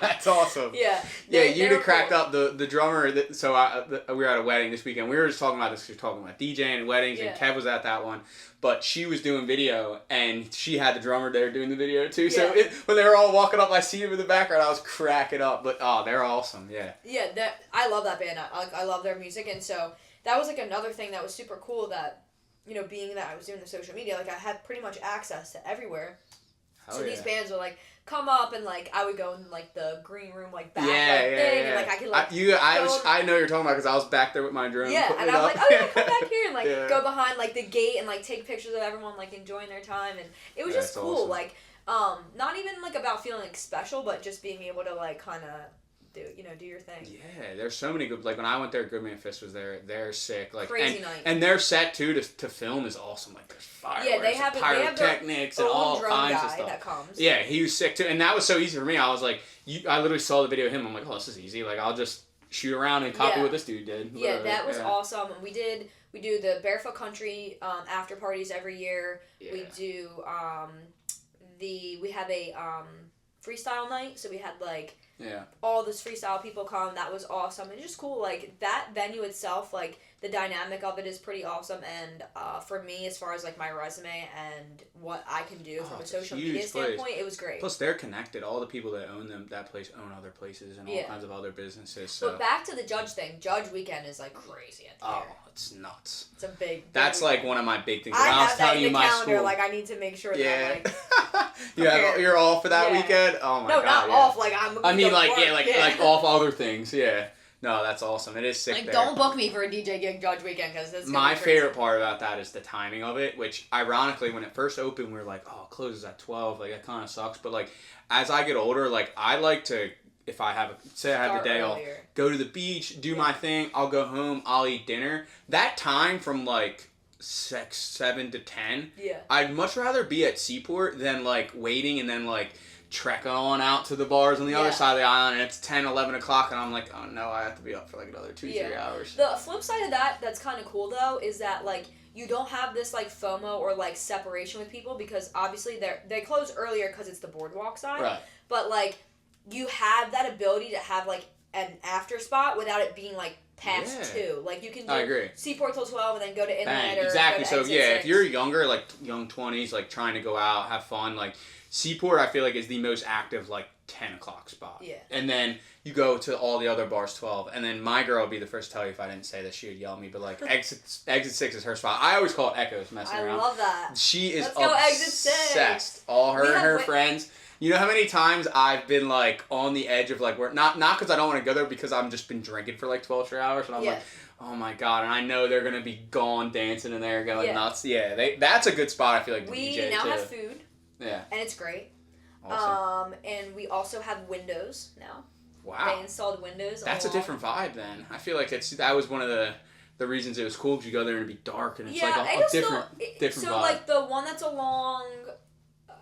That's awesome. You'd have cracked up the drummer. We were at a wedding this weekend. We were just talking about this. We were talking about DJing and weddings, and Kev was at that one. But she was doing video, and she had the drummer there doing the video, too. Yeah. So when they were all walking up, I see them in the background. I was cracking up. But, they're awesome, Yeah, I love that band. I love their music, and so that was, like, another thing that was super cool that... being that I was doing the social media, like, I had pretty much access to everywhere. So these bands would, like, come up, and, like, I would go in, like, the green room, like, back, thing, and, like, I could, like... I know you're talking about, because I was back there with my drone. Yeah, and I was like, come back here, and, like, go behind, like, the gate, and, like, take pictures of everyone, like, enjoying their time, and it was just cool, awesome. Like, not even, like, about feeling, like, special, but just being able to, like, kind of... do your thing. Yeah, there's so many good... Like, when I went there, Goodman Fist was there. They're sick. Like, crazy night. And their set, too, to film is awesome. Like, there's fireworks, they have pyrotechnics, and all kinds of stuff. That comes. Yeah, he was sick, too. And that was so easy for me. I was like... I literally saw the video of him. I'm like, oh, this is easy. Like, I'll just shoot around and copy what this dude did. Yeah, that was awesome. We do the Barefoot Country after parties every year. Yeah. We do we have a freestyle night, so we had like all this freestyle people come. That was awesome. It's just cool, like that venue itself, like the dynamic of it is pretty awesome. And for me, as far as like my resume and what I can do from a social media standpoint, it was great. Plus, they're connected. All the people that own that place own other places and all kinds of other businesses. So. But back to the Judge thing. Judge weekend is like crazy at the Oh, it's nuts. It's a big. That's like one of my big things. I have that in the calendar. Like I need to make sure that like. You're off for that weekend. Oh my god. No, not off. Like I mean, like like off other things. Yeah. No, that's awesome. It is sick. Like, don't book me for a DJ gig Judge weekend because it's my favorite part about that is the timing of it. Which ironically, when it first opened, we were like, "Oh, it closes at 12." Like that kind of sucks. But like, as I get older, like I like to. If I have the day off, go to the beach, do my thing. I'll go home. I'll eat dinner. That time from like 6, 7 to 10. Yeah. I'd much rather be at Seaport than like waiting and then like trekking on out to the bars on the other side of the island, and it's 10, 11 o'clock, and I'm like, oh no, I have to be up for like another 2-3 hours. The flip side of that's kind of cool though is that like you don't have this like FOMO or like separation with people because obviously they close earlier because it's the boardwalk side. Right. But like you have that ability to have like an after spot without it being like past 2. Like you can do Seaport till 12 and then go to Inlet or exactly. Go to So if you're younger, like young 20s, like trying to go out, have fun, like Seaport I feel like is the most active like 10 o'clock spot. Yeah. And then you go to all the other bars 12. And then my girl would be the first to tell you if I didn't say this, she would yell at me, but like exit 6 is her spot. I always call it Echoes messing around. I love that. She is Let's go Exit 6. All her and her friends. You know how many times I've been like on the edge of like where not because I don't want to go there because I've just been drinking for like 12 straight hours and I'm like, oh my god, and I know they're gonna be gone dancing in there going nuts. Yeah, that's a good spot I feel like to we DJ now too. have food. Yeah. And it's great. Awesome. And we also have windows now. Wow. They installed windows. That's a different vibe then. I feel like that was one of the reasons it was cool because you go there and it'd be dark and it's like a different vibe. So like the one that's along, I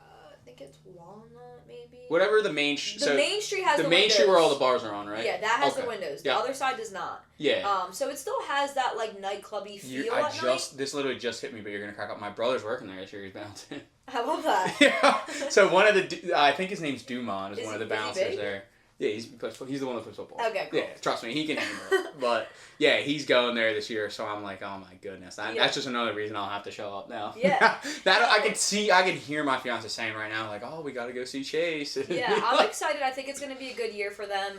think it's Walnut maybe. Whatever the main street. The main street has the main street where all the bars are on, right? Yeah, that has the windows. The other side does not. Yeah. So it still has that like nightclubby feel at night. This literally just hit me, but you're gonna crack up. My brother's working there this year. He's bouncing. I love that. Yeah. So one of I think his name's Dumont is one of the bouncers there. Yeah, he's the one that plays football. Okay, cool. Yeah, trust me, he can handle it. But yeah, he's going there this year, so I'm like, oh my goodness, that's just another reason I'll have to show up now. Yeah. I can hear my fiance saying right now, like, oh, we got to go see Chase. Yeah, I'm excited. I think it's gonna be a good year for them.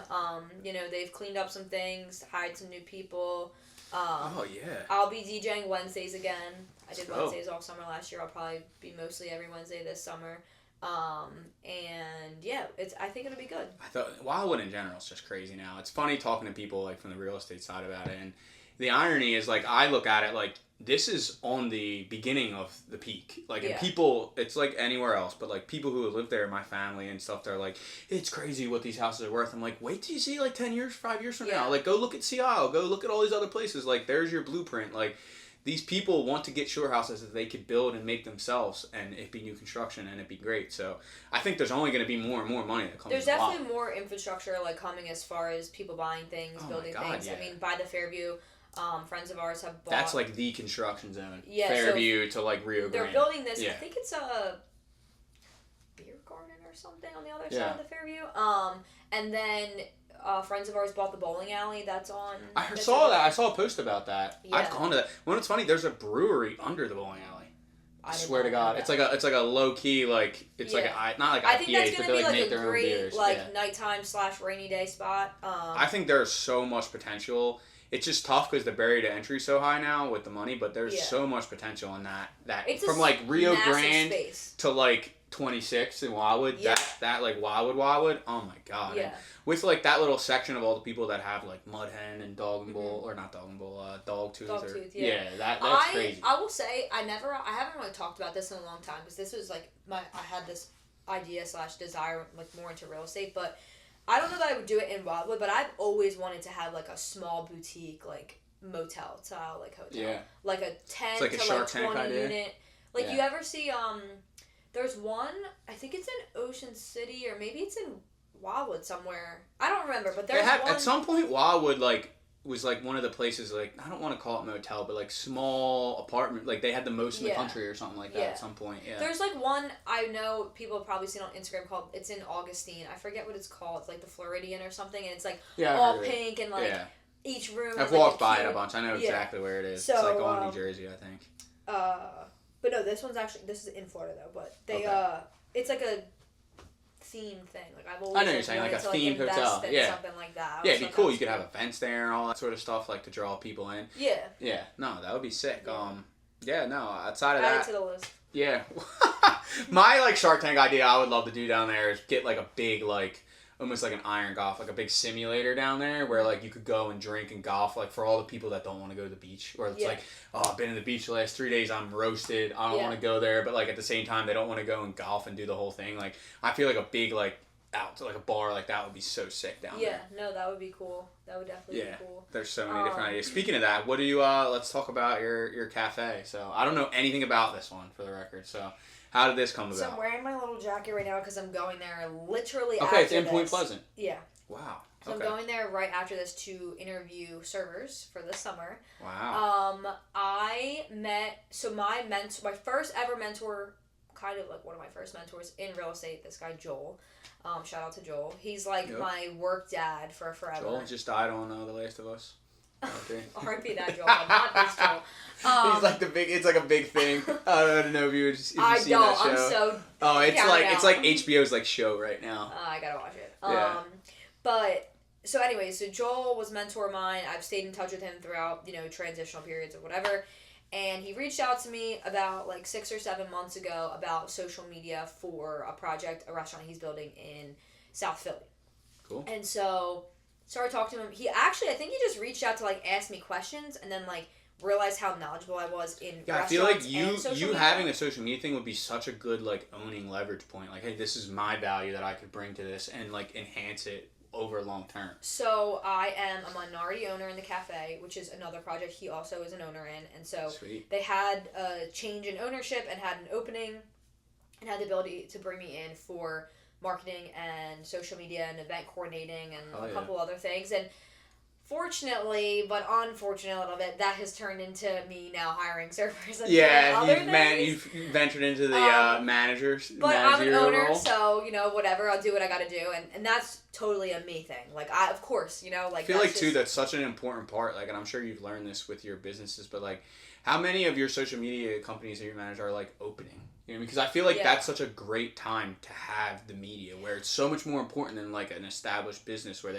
They've cleaned up some things, hired some new people. Oh yeah. I'll be DJing Wednesdays again. I did Wednesdays all summer last year. I'll probably be mostly every Wednesday this summer. I think it'll be good. I thought Wildwood in general is just crazy now. It's funny talking to people like from the real estate side about it, and the irony is like I look at it like this is on the beginning of the peak. Like and people, it's like anywhere else, but like people who live there, my family and stuff, they're like, it's crazy what these houses are worth. I'm like, wait till you see like 10 years, 5 years from now. Like go look at Seattle, go look at all these other places. Like there's your blueprint. Like these people want to get shore houses that they could build and make themselves, and it be new construction, and it'd be great. So I think there's only going to be more and more money that comes. There's definitely more infrastructure like coming as far as people buying things, building things. Yeah. I mean, by the Fairview, friends of ours have bought. That's like the construction zone. Yeah, Fairview to like Rio Grande. They're building this. Yeah. I think it's a beer garden or something on the other side of the Fairview. And then. Friends of ours bought the bowling alley that's on. I saw that. I saw a post about that. Yeah. I've gone to that. When it's funny, there's a brewery under the bowling alley. I swear to God, it's like a low key like it's like not like IPAs, I think that's but gonna they be like make a their own great beers. nighttime / rainy day spot. I think there's so much potential. It's just tough because the barrier to entry is so high now with the money, but there's so much potential in that it's from like Rio Grande to like 26 in Wildwood. That like Wildwood. Oh my God. Yeah. With like that little section of all the people that have like Mud Hen and Dog and Bull or not Dog and Bull, Dogtooth. That's crazy. I will say I haven't really talked about this in a long time because this was like I had this idea / desire like more into real estate, but I don't know that I would do it in Wildwood, but I've always wanted to have like a small boutique like motel style like hotel. Yeah. Like a 10 like to like 20 unit. Like you ever see there's one, I think it's in Ocean City or maybe it's in Wildwood somewhere. I don't remember, but there's one... At some point, Wildwood, like, was, like, one of the places, like, I don't want to call it motel, but, like, small apartment. Like, they had the most in the country or something like that at some point, There's, like, one I know people have probably seen on Instagram called, it's in Augustine. I forget what it's called. It's, like, the Floridian or something, and it's, like, all pink and, like, each room I've walked by it a bunch. I know exactly where it is. So, it's, like, on New Jersey, I think. But no, this is in Florida, though, but they, it's, like, a theme thing. Like I've always I know you're saying like a themed hotel. Yeah. Something like that. Yeah, it'd be cool. You could have a fence there and all that sort of stuff, like to draw people in. Yeah. Yeah. No, that would be sick. No, outside of Add that. it to the list. Yeah. My like Shark Tank idea I would love to do down there is get like a big like almost like an iron golf, like a big simulator down there where like you could go and drink and golf like for all the people that don't want to go to the beach. Or it's like, oh, I've been to the beach the last 3 days, I'm roasted, I don't want to go there, but like at the same time they don't want to go and golf and do the whole thing. Like I feel like a big like out to like a bar like that would be so sick down there. Yeah, no, that would be cool. That would definitely be cool. There's so many different ideas. Speaking of that, what do you let's talk about your cafe. So I don't know anything about this one for the record. So how did this come about? So I'm wearing my little jacket right now because I'm going there literally after Okay, it's in this. Point Pleasant. Yeah. Wow. So I'm going there right after this to interview servers for this summer. Wow. I met, so my first ever mentor, kind of like one of my first mentors in real estate, this guy Joel. Shout out to Joel. He's like my work dad for forever. Joel just died on The Last of Us. Okay. R.I.P. that Joel, not this Joel. He's like it's like a big thing. I don't know if you've seen that show. I'm so. Oh, it's like HBO's like show right now. I gotta watch it. Yeah. But so anyway, so Joel was a mentor of mine. I've stayed in touch with him throughout transitional periods or whatever. And he reached out to me about like 6 or 7 months ago about social media for a restaurant he's building in South Philly. Cool. And so started talking to him. I think he just reached out to like ask me questions and then like realized how knowledgeable I was in restaurants. I feel like you having a social media thing would be such a good like owning leverage point. Like, hey, this is my value that I could bring to this and like enhance it over long term. So I am a minority owner in the cafe, which is another project he also is an owner in, and so they had a change in ownership and had an opening and had the ability to bring me in for marketing and social media and event coordinating and a couple other things. And fortunately, but unfortunately a little bit, that has turned into me now hiring servers and you've ventured into the managers. But I'm an owner, role. So, whatever, I'll do what I gotta do, and that's totally a me thing. Like, of course, like... I feel like, too, that's such an important part, like, and I'm sure you've learned this with your businesses, but, like, how many of your social media companies that you manage are, like, opening? Because I feel like that's such a great time to have the media, where it's so much more important than like an established business where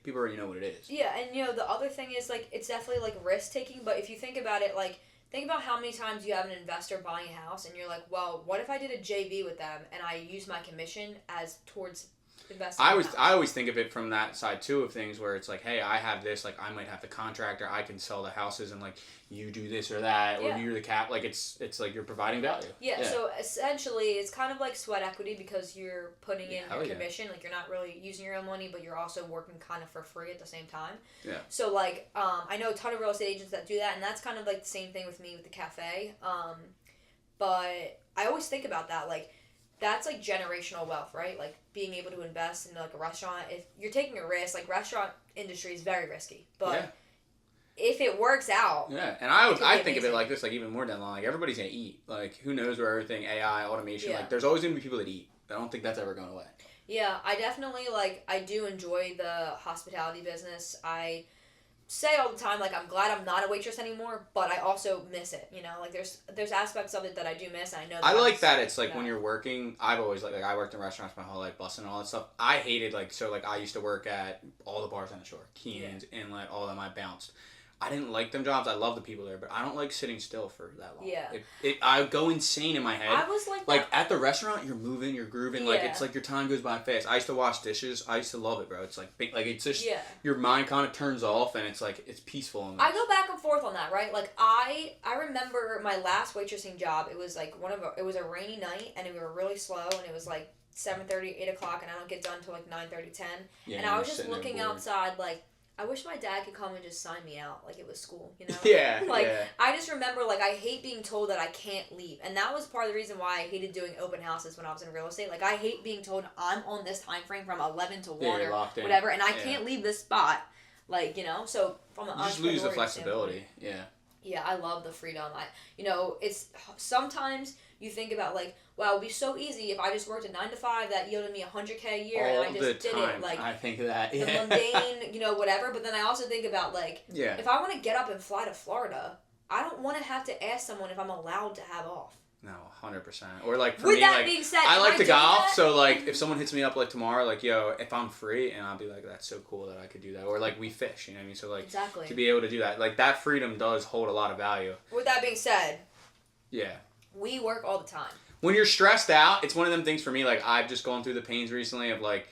people already know what it is. Yeah, and the other thing is like it's definitely like risk taking, but if you think about it, like think about how many times you have an investor buying a house and you're like, well, what if I did a JV with them and I use my commission as towards investing? I always think of it from that side too of things where it's like, hey, I have this, like I might have the contractor, I can sell the houses, and like you do this or that, or you're the cap. Like it's like you're providing value. Yeah. So essentially, it's kind of like sweat equity because you're putting in your commission. Like you're not really using your own money, but you're also working kind of for free at the same time. Yeah. So like, I know a ton of real estate agents that do that, and that's kind of like the same thing with me with the cafe. But I always think about that, like. That's like generational wealth, right? Like being able to invest in like a restaurant. If you're taking a risk, like restaurant industry is very risky, but if it works out, and I think of it like this, like even more down the line. Like everybody's gonna eat. Like who knows where everything AI automation. Like there's always gonna be people that eat. I don't think that's ever going away. Yeah, I definitely I do enjoy the hospitality business. I say all the time, like, I'm glad I'm not a waitress anymore, but I also miss it, like, there's aspects of it that I do miss, and I know that I like that it's, like, when you're working, I've always, like, I worked in restaurants my whole life, busing and all that stuff, I hated, like, so, like, I used to work at all the bars on the shore, Keenan's, Inlet, all of them, I bounced. I didn't like them jobs. I love the people there, but I don't like sitting still for that long. Yeah. I go insane in my head. I was like at the restaurant, you're moving, you're grooving. Yeah. Like, it's like your time goes by fast. I used to wash dishes. I used to love it, bro. It's like it's just, your mind kind of turns off, and it's like, it's peaceful. I go back and forth on that, right? Like, I remember my last waitressing job. It was like it was a rainy night, and we were really slow, and it was like 7:30, 8 o'clock, and I don't get done until like 9:30, 10. Yeah, and I was just looking outside, like, I wish my dad could come and just sign me out like it was school, you know? Yeah, like, yeah. I just remember, like, I hate being told that I can't leave. And that was part of the reason why I hated doing open houses when I was in real estate. Like, I hate being told I'm on this time frame from 11 to 1 or whatever, and I can't leave this spot. Like, you know? So, from an you just lose the flexibility. Yeah. Yeah, I love the freedom. It's sometimes you think about like, wow, it'd be so easy if I just worked a 9 to 5 that yielded me $100K a year, and I just did it. Like, I think of that. The mundane, whatever. But then I also think about like, if I want to get up and fly to Florida, I don't want to have to ask someone if I'm allowed to have off. No, 100%. Or like for With me, that like being said, I like to golf, that? so like if someone hits me up like tomorrow, like yo, if I'm free, and I'll be like, that's so cool that I could do that. Or like we fish, you know what I mean? So like exactly. to be able to do that, like that freedom does hold a lot of value. With that being said, yeah, we work all the time. When you're stressed out, it's one of them things for me. Like I've just gone through the pains recently of like.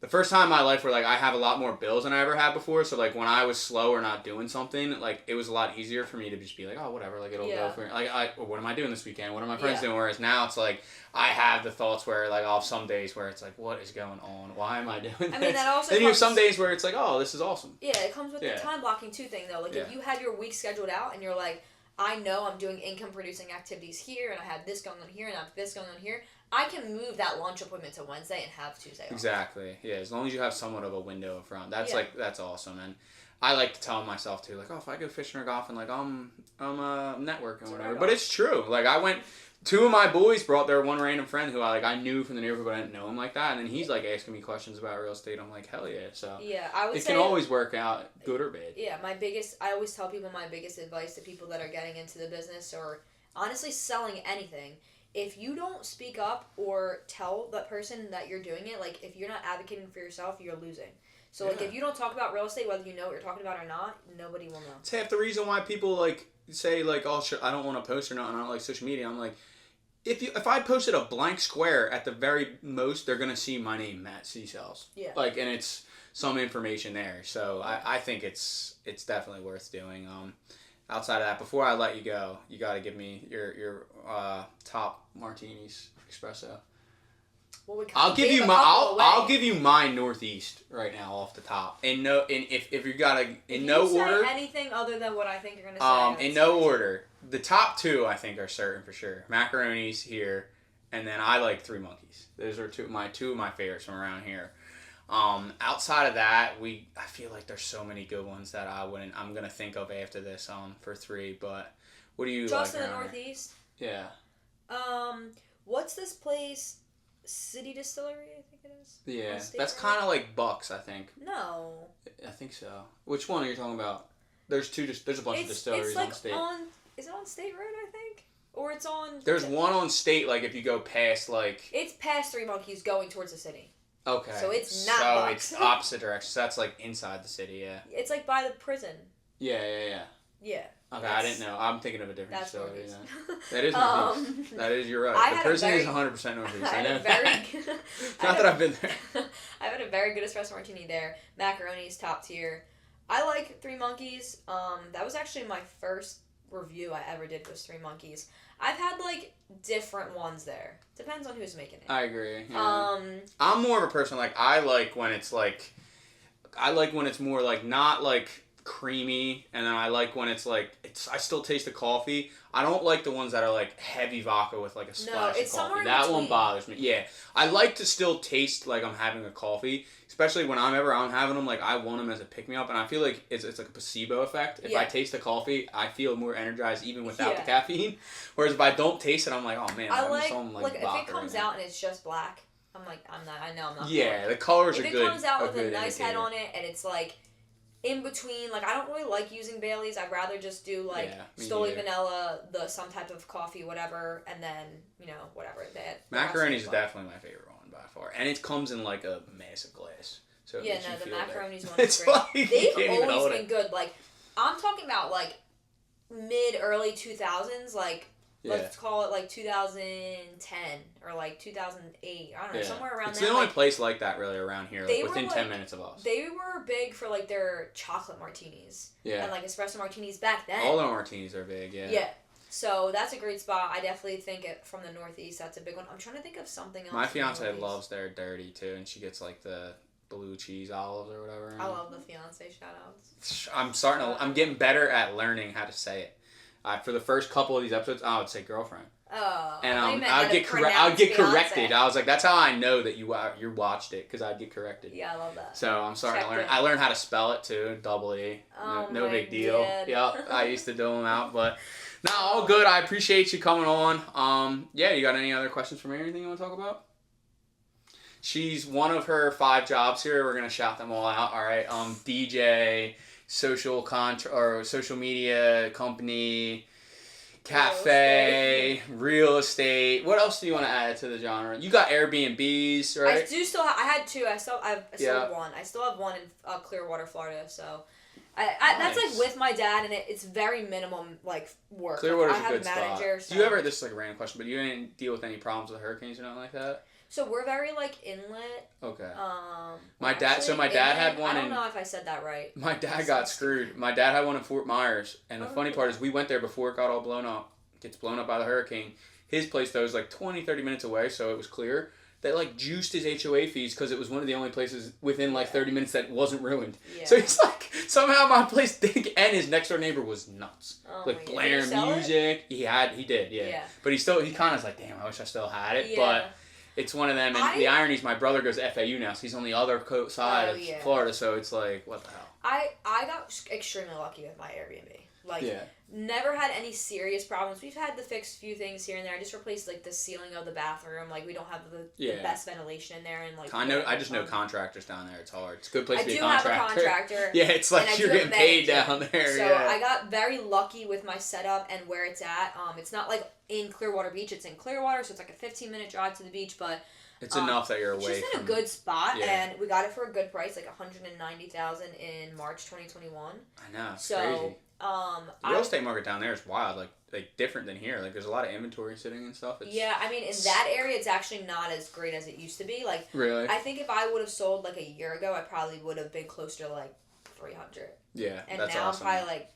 The first time in my life where, like, I have a lot more bills than I ever had before, so, like, when I was slow or not doing something, like, it was a lot easier for me to just be like, oh, whatever, like, it'll go for, like, what am I doing this weekend? What are my friends doing? Whereas now it's, like, I have the thoughts where, like, I'll have some days where it's like, what is going on? Why am I doing this? I mean, that also then you have some days where it's like, oh, this is awesome. Yeah, it comes with the time blocking, too, thing, though. Like, if you have your week scheduled out and you're like, I know I'm doing income-producing activities here, and I have this going on here, and I have this going on here, I can move that lunch appointment to Wednesday and have Tuesday off. Exactly. Yeah, as long as you have somewhat of a window in front. That's that's awesome. And I like to tell myself too, like, oh, if I go fishing or golfing, like I'm networking or whatever. But it's true. Like I went, 2 of my boys brought their one random friend who I knew from the neighborhood, but I didn't know him like that. And then he's like asking me questions about real estate. I'm like, hell yeah. So I would say it can always work out, good or bad. Yeah, I always tell people my biggest advice to people that are getting into the business or honestly selling anything. If you don't speak up or tell that person that you're doing it, like, if you're not advocating for yourself, you're losing. So, like, if you don't talk about real estate, whether you know what you're talking about or not, nobody will know. It's half the reason why people, like, say, like, oh, I don't want to post or not, and I don't like social media. I'm like, if I posted a blank square, at the very most, they're going to see my name, Matt Seashells. Yeah. Like, and it's some information there. So, I think it's definitely worth doing. Outside of that, before I let you go, you got to give me your top Martinis Espresso. Well, I'll give you my Northeast right now off the top. If you got in no order. Anything other than what I think you're gonna say. In no order, the top 2 I think are certain for sure. Macaroni's here, and then I like Three Monkeys. Those are two of my favorites from around here. Outside of that, I feel like there's so many good ones that I'm gonna think of after this for 3. But what do you just like? In the Northeast? Yeah. What's this place? City Distillery, I think it is. Yeah, that's kind of like Bucks, I think. No. I think so. Which one are you talking about? There's a bunch of distilleries on State. Is it on State Road? I think, or it's on. There's one on State, like if you go past like. It's past Three Monkeys going towards the city. Okay. So it's not Bucks. So it's opposite direction. So that's like inside the city, yeah. It's like by the prison. Yeah. Yeah. Okay, I didn't know. I'm thinking of a different distillery. Yeah. That is Northeast. That is, you're right. The prison is 100% Northeast. I know. Not that I've been there. I've had a very good espresso martini there. Macaroni's top tier. I like Three Monkeys. That was actually my first review I ever did was Three Monkeys. I've had like different ones there. Depends on who's making it. I agree. Yeah. I'm more of a person I like when it's more like not like creamy, and then I like when it's like I still taste the coffee. I don't like the ones that are like heavy vodka with like a splash of coffee. That one bothers me. Yeah, I like to still taste like I'm having a coffee, especially when I'm having them. Like I want them as a pick me up, and I feel like it's like a placebo effect. If I taste the coffee, I feel more energized even without the caffeine. Whereas if I don't taste it, I'm like, oh man, I'm like if it comes out and it's just black, I'm like, I know I'm not. Yeah, the colors are good. If it comes out with a nice head on it and it's like. In between, like, I don't really like using Baileys. I'd rather just do, like, Stoli Vanilla, some type of coffee, whatever, and then, whatever. Macaroni's is definitely my favorite one by far. And it comes in, like, a massive glass. So the Macaroni's one is great. They've always been good. Like, I'm talking about, like, mid-early 2000s, like, let's call it, like, 2010 or, like, 2008. I don't know, somewhere around there. It's the only place like that, really, around here, like, within 10 minutes of us. They were big for, like, their chocolate martinis. Yeah. And, like, espresso martinis back then. All their martinis are big, yeah. Yeah. So, that's a great spot. I definitely think from the Northeast, that's a big one. I'm trying to think of something else. My fiance loves their dirty, too, and she gets, like, the blue cheese olives or whatever. I love the fiance shout-outs. I'm getting better at learning how to say it. For the first couple of these episodes, I would say girlfriend. Oh, and I would get corrected. I was like, that's how I know that you watched it, because I'd get corrected. Yeah, I love that. So I'm starting to learn. I learned how to spell it too, double E. No big deal. Yep, I used to do them out, but no, all good. I appreciate you coming on. Yeah, you got any other questions for me or anything you want to talk about? She's one of her 5 jobs here. We're gonna shout them all out. All right. DJ, social media company, cafe, real estate. What else do you want to add to the genre? You got Airbnbs, right? I do still. I had 2. I still have 1. I still have 1 in Clearwater, Florida. So, that's like with my dad, and it's very minimum like work. Clearwater's like, a good spot. So. Do you ever? This is like a random question, but you didn't deal with any problems with hurricanes or nothing like that? So we're very like inlet. Okay. My dad had one. I don't know if I said that right. My dad got screwed. My dad had one in Fort Myers, and the funny part is we went there before it got all blown up. Gets blown up by the hurricane. His place though is like 20, 30 minutes away, so it was clear. They like juiced his HOA fees because it was one of the only places within like 30 minutes that wasn't ruined. Yeah. So he's like, somehow my place did, and his next door neighbor was nuts. Like blaring music. He did, yeah. But he kind of was like, damn, I wish I still had it, but. It's one of them, and the irony is my brother goes to FAU now, so he's on the other side of Florida, so it's like, what the hell? I got extremely lucky with my Airbnb. Like, never had any serious problems. We've had to fix a few things here and there. I just replaced, like, the ceiling of the bathroom. Like, we don't have the best ventilation in there. And like, I just know contractors down there. It's hard. It's a good place to be a contractor. I do have a contractor. Yeah, it's like you're getting paid down there. So I got very lucky with my setup and where it's at. It's not, like, in Clearwater Beach. It's in Clearwater, so it's like a 15-minute drive to the beach, but... It's enough that you're away It's just in a good spot, and we got it for a good price, like $190,000 in March 2021. I know, it's crazy. The real estate market down there is wild, like different than here. Like, there's a lot of inventory sitting and stuff. I mean, in that area, it's actually not as great as it used to be. Like, really? I think if I would have sold, like, a year ago, I probably would have been closer to, like, 300. Yeah, and that's now awesome. I'm probably, like,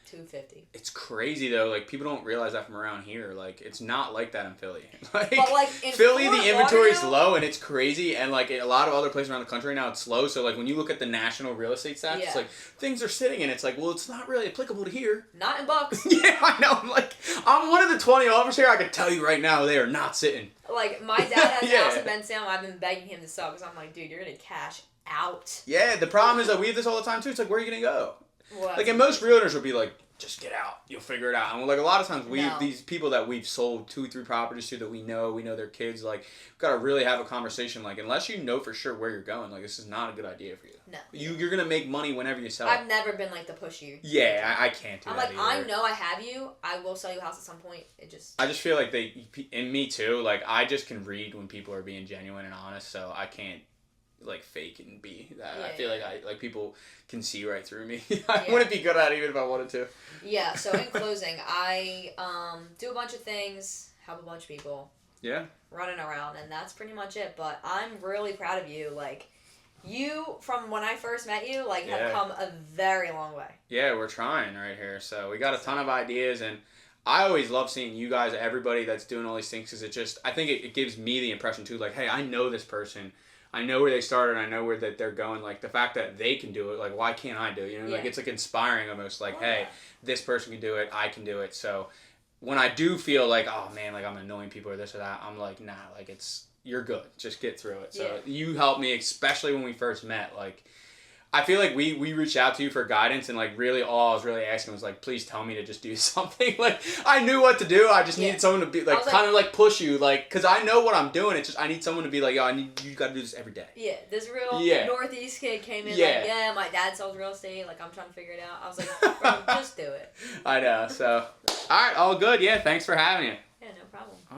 250. It's crazy though. Like, people don't realize that from around here. Like, it's not like that in Philly. But like in Philly, the inventory is low and it's crazy. And like in a lot of other places around the country now, it's slow. So like when you look at the national real estate stats, it's like things are sitting, and it's like, well, it's not really applicable to here. Not in Bucks. Yeah, I know. I'm one of the 20 offers here. I can tell you right now, they are not sitting. Like, my dad has a house in Bensalem. I've been begging him to sell because I'm like, dude, you're gonna cash out. Yeah, the problem is that we have this all the time too. It's like, where are you gonna go? Well, like, and most realtors will be like, just get out. You'll figure it out. And like a lot of times, these people that we've sold 2-3 properties to that we know their kids. Like, we've got to really have a conversation. Like, unless you know for sure where you're going, like, this is not a good idea for you. No. You're gonna make money whenever you sell. I've never been like the push you. Yeah, I can't do that. I'm like, either. I know I have you. I will sell you a house at some point. I just feel like and me too. Like, I just can read when people are being genuine and honest. So I can't like fake and be that. I feel like people can see right through me. I wouldn't be good at it even if I wanted to. Yeah, so in closing, I do a bunch of things, help a bunch of people. Yeah. Running around, and that's pretty much it. But I'm really proud of you. Like, you, from when I first met you, like, have come a very long way. Yeah, we're trying right here. So we got a ton of ideas, and I always love seeing you guys, everybody that's doing all these things, because I think it gives me the impression too, like, hey, I know this person. I know where they started. I know where that they're going. Like, the fact that they can do it, like, why can't I do it? You know, like, it's like inspiring almost. Like, hey, this person can do it. I can do it. So when I do feel like, oh man, like I'm annoying people or this or that, I'm like, nah, like you're good. Just get through it. So you helped me, especially when we first met. Like, I feel like we reached out to you for guidance, and like really all I was really asking was like, please tell me to just do something. Like, I knew what to do. I just needed someone to be like kind of like push you, like, because I know what I'm doing. It's just I need someone to be like, yo, you got to do this every day. Yeah, this real Northeast kid came in like, my dad sells real estate. Like, I'm trying to figure it out. I was like, bro, just do it. I know. So, all right, all good. Yeah, thanks for having me. Yeah, no problem.